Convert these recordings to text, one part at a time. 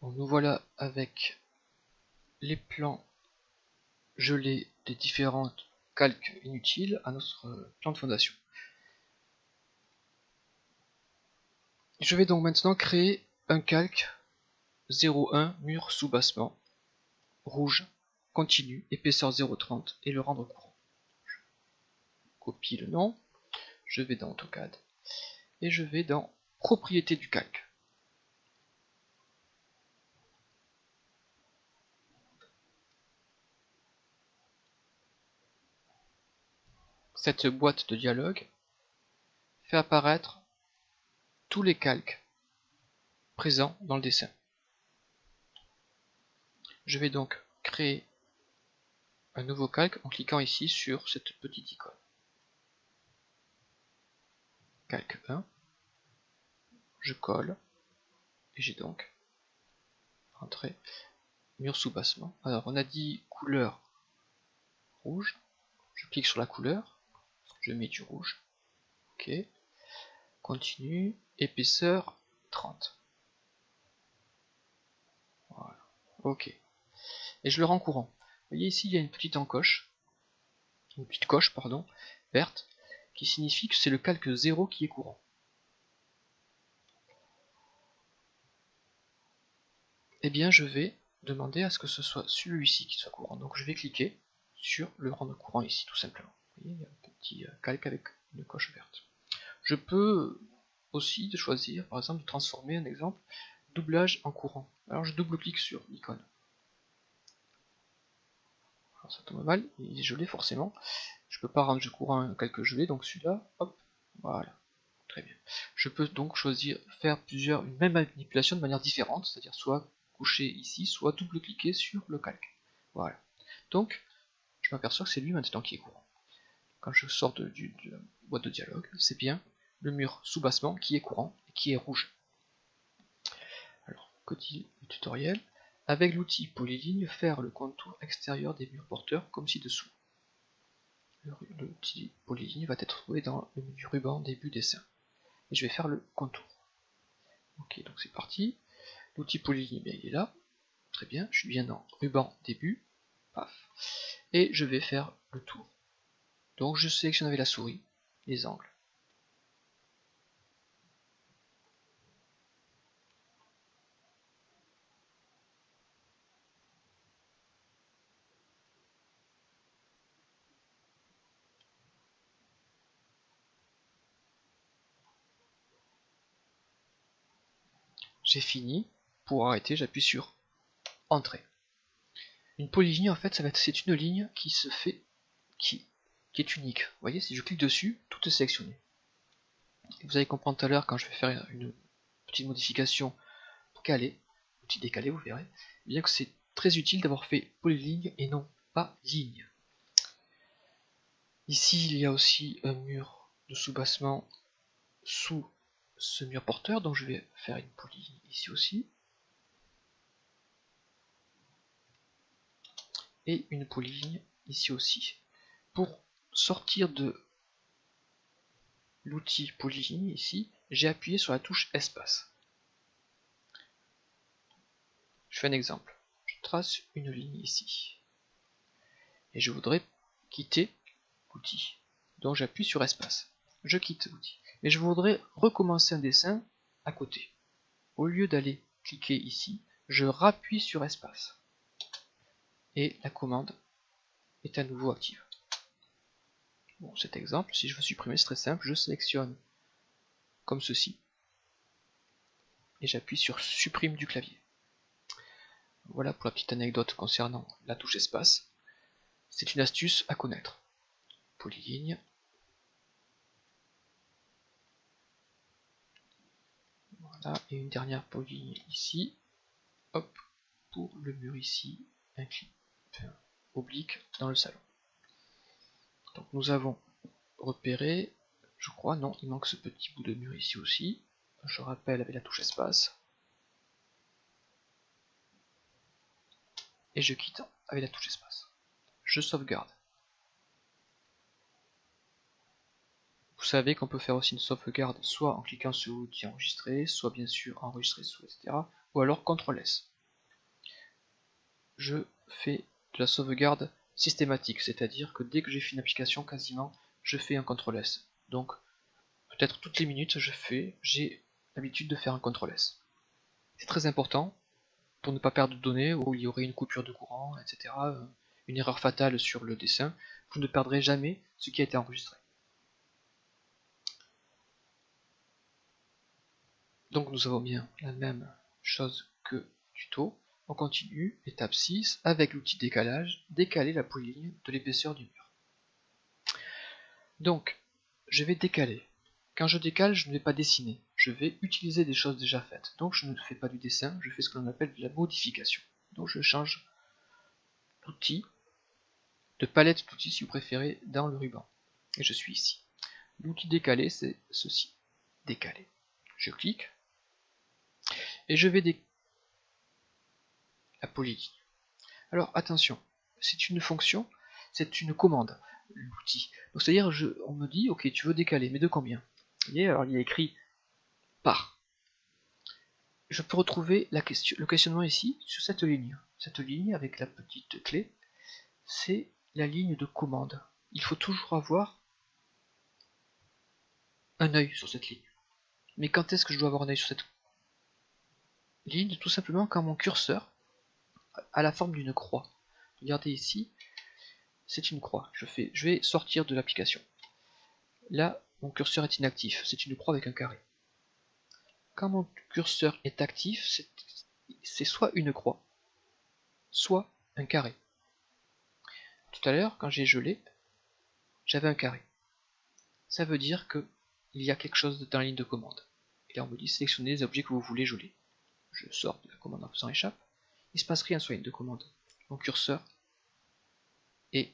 Bon, nous voilà avec les plans gelés des différents calques inutiles à notre plan de fondation. Je vais donc maintenant créer un calque 0,1 mur sous-bassement, rouge, continu, épaisseur 0,30 et le rendre courant. Je copie le nom, je vais dans AutoCAD et je vais dans propriétés du calque. Cette boîte de dialogue fait apparaître tous les calques présents dans le dessin. Je vais donc créer un nouveau calque en cliquant ici sur cette petite icône. Calque 1, je colle et j'ai donc rentré mur sous-bassement. Alors on a dit couleur rouge, je clique sur la couleur, je mets du rouge, ok, continue, épaisseur 30. Voilà, ok. Et je le rends courant. Vous voyez ici il y a une petite encoche, une petite coche pardon, verte, qui signifie que c'est le calque 0 qui est courant. Eh bien je vais demander à ce que ce soit celui-ci qui soit courant. Donc je vais cliquer sur le rendre courant ici tout simplement. Vous voyez, il y a un petit calque avec une coche verte. Je peux aussi choisir par exemple de transformer un exemple doublage en courant. Alors je double-clique sur l'icône. Alors ça tombe mal, il est gelé forcément. Je peux pas rendre courant un calque gelé, donc celui-là, hop, voilà. Très bien. Je peux donc choisir, faire une même manipulation de manière différente, c'est-à-dire soit coucher ici, soit double-cliquer sur le calque. Voilà. Donc, je m'aperçois que c'est lui maintenant qui est courant. Quand je sors de la boîte de dialogue, c'est bien le mur sous-bassement qui est courant et qui est rouge. Alors, côté tutoriel, avec l'outil polyligne, faire le contour extérieur des murs porteurs comme ci-dessous. L'outil polyligne va être trouvé dans le menu ruban début dessin. Et je vais faire le contour. Ok, donc c'est parti. L'outil polyligne, il est là. Très bien, je suis bien dans ruban début. Paf. Et je vais faire le tour. Donc je sélectionne avec la souris les angles. J'ai fini. Pour arrêter, j'appuie sur Entrée. Une polyligne, en fait, c'est une ligne qui se fait, qui est unique. Vous voyez, si je clique dessus, tout est sélectionné. Et vous allez comprendre tout à l'heure quand je vais faire une petite modification calée, outil décalé, vous verrez, bien que c'est très utile d'avoir fait polyligne et non pas ligne. Ici, il y a aussi un mur de sous-bassement sous ce mur porteur, donc je vais faire une polyligne ici aussi. Et une polyligne ici aussi. Pour sortir de l'outil polyligne ici, j'ai appuyé sur la touche espace. Je fais un exemple. Je trace une ligne ici. Et je voudrais quitter l'outil. Donc j'appuie sur espace. Je quitte l'outil. Mais je voudrais recommencer un dessin à côté. Au lieu d'aller cliquer ici, je rappuie sur espace. Et la commande est à nouveau active. Bon, cet exemple, si je veux supprimer, c'est très simple, je sélectionne comme ceci, et j'appuie sur supprime du clavier. Voilà pour la petite anecdote concernant la touche espace. C'est une astuce à connaître. Polyligne. Voilà, et une dernière polyligne ici. Hop, pour le mur ici, oblique dans le salon. Donc nous avons repéré, je crois, non, il manque ce petit bout de mur ici aussi. Je rappelle avec la touche espace. Et je quitte avec la touche espace. Je sauvegarde. Vous savez qu'on peut faire aussi une sauvegarde soit en cliquant sur l'outil enregistrer, soit bien sûr enregistrer sous, etc. Ou alors CTRL S. Je fais de la sauvegarde systématique, c'est-à-dire que dès que j'ai fait une application, quasiment, je fais un CTRL S. Donc, peut-être toutes les minutes, j'ai l'habitude de faire un CTRL S. C'est très important pour ne pas perdre de données où il y aurait une coupure de courant, etc. Une erreur fatale sur le dessin. Vous ne perdrez jamais ce qui a été enregistré. Donc nous avons bien la même chose que tuto. On continue, étape 6, avec l'outil décalage, décaler la polyligne de l'épaisseur du mur. Donc, je vais décaler. Quand je décale, je ne vais pas dessiner. Je vais utiliser des choses déjà faites. Donc je ne fais pas du dessin, je fais ce que l'on appelle de la modification. Donc je change d'outil, de palette d'outils si vous préférez, dans le ruban. Et je suis ici. L'outil décaler, c'est ceci. Décaler. Je clique. Et je vais décaler la polyligne. Alors attention, c'est une fonction, c'est une commande, l'outil. Donc c'est-à-dire, on me dit, ok, tu veux décaler, mais de combien? Vous voyez, alors il y a écrit par. Je peux retrouver le questionnement ici, sur cette ligne. Cette ligne avec la petite clé, c'est la ligne de commande. Il faut toujours avoir un œil sur cette ligne. Mais quand est-ce que je dois avoir un œil sur cette ligne? Tout simplement quand mon curseur a la forme d'une croix. Regardez ici, c'est une croix. Je vais sortir de l'application. Là, mon curseur est inactif, c'est une croix avec un carré. Quand mon curseur est actif, c'est soit une croix, soit un carré. Tout à l'heure, quand j'ai gelé, j'avais un carré. Ça veut dire qu'il y a quelque chose dans la ligne de commande. Et là, on me dit sélectionnez les objets que vous voulez geler. Je sors de la commande en faisant échappe. Il ne se passe rien sur la ligne de commande. Mon curseur est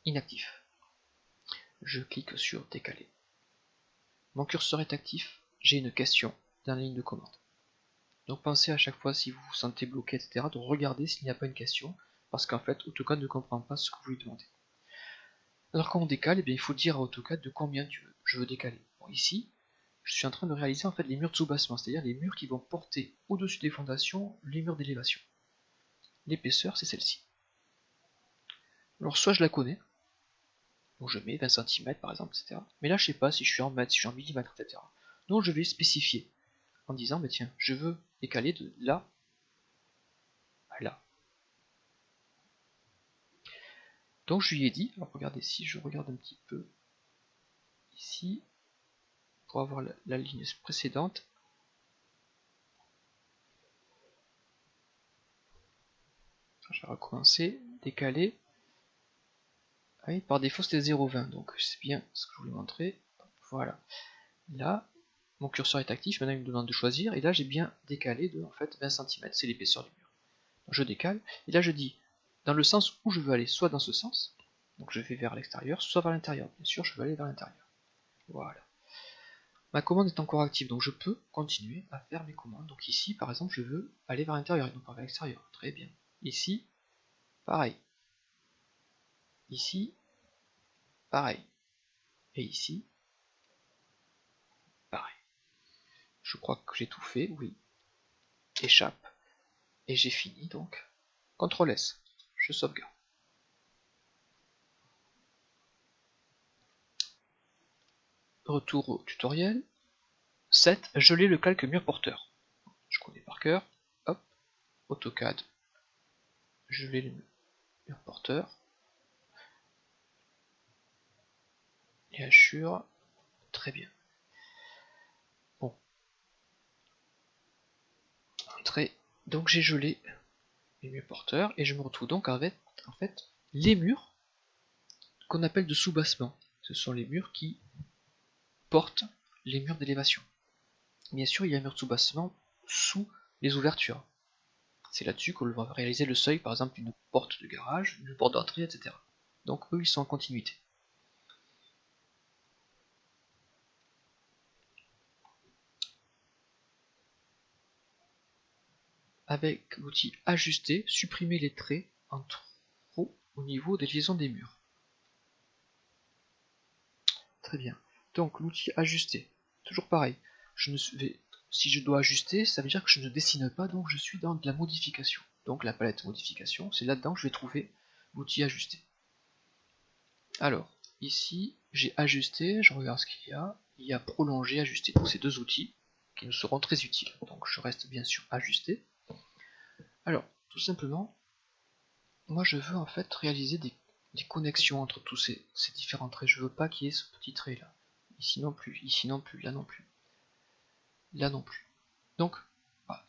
inactif. Je clique sur décaler. Mon curseur est actif, j'ai une question dans la ligne de commande. Donc pensez à chaque fois, si vous vous sentez bloqué, etc., de regarder s'il n'y a pas une question, parce qu'en fait, AutoCAD ne comprend pas ce que vous lui demandez. Alors quand on décale, eh bien, il faut dire à AutoCAD de combien je veux décaler. Bon, ici, je suis en train de réaliser en fait les murs de soubassement, c'est-à-dire les murs qui vont porter au-dessus des fondations les murs d'élévation. L'épaisseur, c'est celle-ci. Alors soit je la connais, donc je mets 20 cm par exemple, etc. Mais là, je sais pas si je suis en mètres, si je suis en millimètres, etc. Donc je vais spécifier en disant, bah, tiens, je veux décaler de là à là. Donc je lui ai dit, alors regardez, si je regarde un petit peu ici, pour avoir la ligne précédente, je vais recommencer, décaler, ah oui, par défaut c'était 0,20, donc c'est bien ce que je voulais montrer, voilà, là, mon curseur est actif, maintenant il me demande de choisir, et là j'ai bien décalé de en fait 20 cm, c'est l'épaisseur du mur. Donc je décale, et là je dis, dans le sens où je veux aller, soit dans ce sens, donc je vais vers l'extérieur, soit vers l'intérieur, bien sûr je veux aller vers l'intérieur, voilà. Ma commande est encore active, donc je peux continuer à faire mes commandes. Donc ici, par exemple, je veux aller vers l'intérieur et non pas vers l'extérieur. Très bien. Ici, pareil. Ici, pareil. Et ici, pareil. Je crois que j'ai tout fait, oui. Échappe. Et j'ai fini, donc. CTRL S. Je sauvegarde. Retour au tutoriel. 7. Geler le calque mur porteur. Je connais par cœur. Hop. AutoCAD. Geler le mur porteur. Bien sûr. Très bien. Bon. Entrée. Donc j'ai gelé les murs porteurs et je me retrouve donc avec en fait les murs qu'on appelle de soubassement. Ce sont les murs qui portent les murs d'élévation. Bien sûr, il y a un mur de soubassement sous les ouvertures. C'est là-dessus qu'on va réaliser le seuil, par exemple, d'une porte de garage, d'une porte d'entrée, etc. Donc eux, ils sont en continuité. Avec l'outil ajuster, supprimer les traits en trop au niveau des liaisons des murs. Très bien. Donc l'outil ajuster. Toujours pareil. Si je dois ajuster, ça veut dire que je ne dessine pas, donc je suis dans de la modification. Donc la palette modification, c'est là-dedans que je vais trouver l'outil ajuster. Alors, ici, j'ai ajusté, je regarde ce qu'il y a prolonger, ajuster. Donc ces deux outils qui nous seront très utiles. Donc je reste bien sûr ajusté. Alors, tout simplement, moi je veux en fait réaliser des connexions entre tous ces différents traits. Je veux pas qu'il y ait ce petit trait là. Ici non plus, là non plus. Là non plus. Donc, voilà.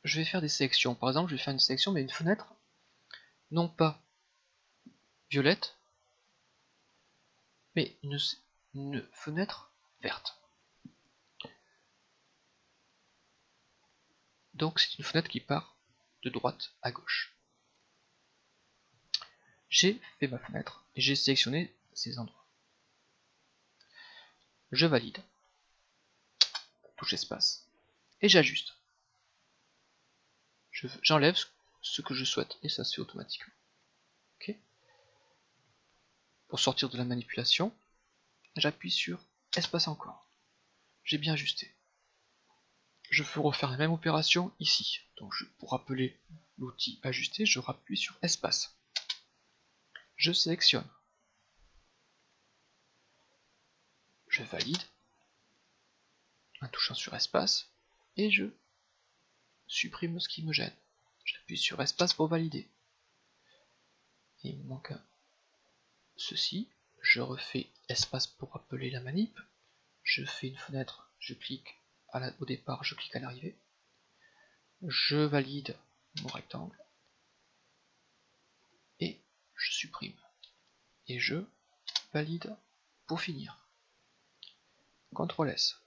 Je vais faire des sélections. Par exemple, je vais faire une sélection, mais une fenêtre, non pas violette, mais une fenêtre verte. Donc c'est une fenêtre qui part de droite à gauche. J'ai fait ma fenêtre et j'ai sélectionné ces endroits. Je valide. Touche espace. Et j'ajuste. J'enlève ce que je souhaite et ça se fait automatiquement. Okay. Pour sortir de la manipulation, j'appuie sur espace encore. J'ai bien ajusté. Je veux refaire la même opération ici. Donc pour appeler l'outil ajuster, je rappuie sur espace. Je sélectionne. Je valide en touchant sur espace et je supprime ce qui me gêne. J'appuie sur espace pour valider. Et il me manque ceci. Je refais espace pour appeler la manip. Je fais une fenêtre, je clique au départ, je clique à l'arrivée. Je valide mon rectangle et je supprime. Et je valide pour finir. CTRL S.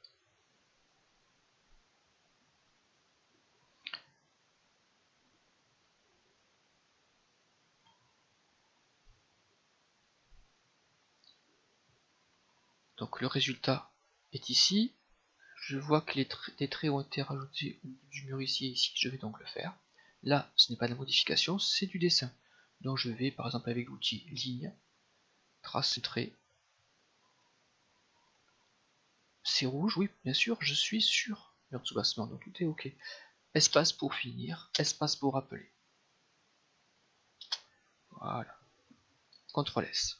Donc le résultat est ici. Je vois que les traits ont été rajoutés au bout du mur ici et ici. Je vais donc le faire. Là, ce n'est pas de la modification, c'est du dessin. Donc je vais par exemple avec l'outil ligne, tracer trait. C'est rouge, oui, bien sûr, je suis sur mur de soubassement, donc tout est ok. Espace pour finir, espace pour rappeler. Voilà. CTRL S.